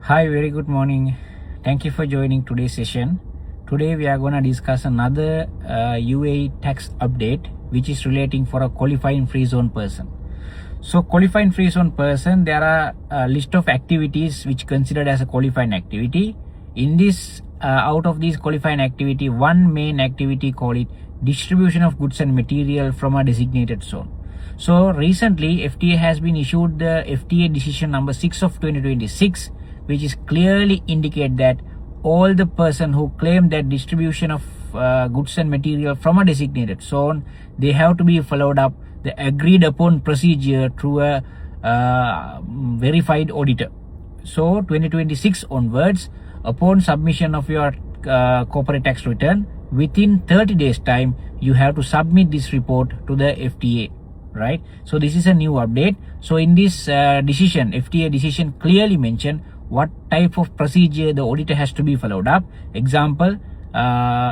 Hi, very good morning. Thank you for joining today's session. Today we are going to discuss another UAE tax update which is relating for a qualifying free zone person. So qualifying free zone person, there are a list of activities which considered as a qualifying activity. In this, out of these qualifying activity, one main activity call it distribution of goods and material from a designated zone. So recently FTA has been issued the FTA Decision Number 6 of 2026, which is clearly indicate that all the person who claim that distribution of goods and material from a designated zone, they have to be followed up the agreed upon procedure through a verified auditor. So 2026 onwards, upon submission of your corporate tax return, within 30 days time, you have to submit this report to the FTA, right? So this is a new update. So in this decision, FTA decision clearly mentioned what type of procedure the auditor has to be followed up. Example,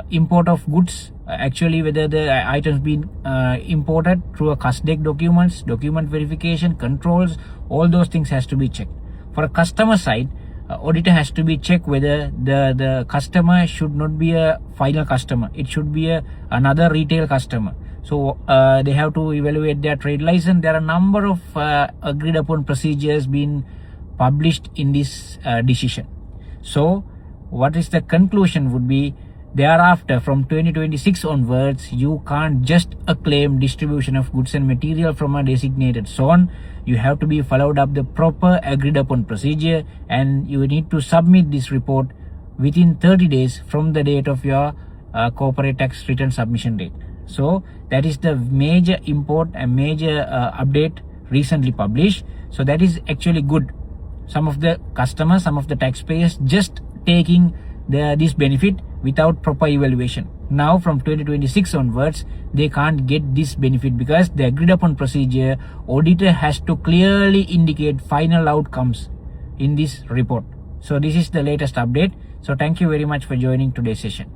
import of goods, actually whether the items been imported through a CUSDEC documents, document verification, controls, all those things has to be checked. For a customer side, auditor has to be checked whether the customer should not be a final customer, it should be another retail customer. So they have to evaluate their trade license. There are a number of agreed upon procedures being published in this decision. So what is the conclusion would be, thereafter from 2026 onwards, you can't just claim distribution of goods and material from a designated zone. You have to be followed up the proper agreed upon procedure, and you need to submit this report within 30 days from the date of your corporate tax return submission date. So that is the major import and major update recently published. So that is actually good. Some of the customers, some of the taxpayers just taking this benefit without proper evaluation. Now from 2026 onwards, they can't get this benefit because the agreed upon procedure, auditor has to clearly indicate final outcomes in this report. So this is the latest update. So thank you very much for joining today's session.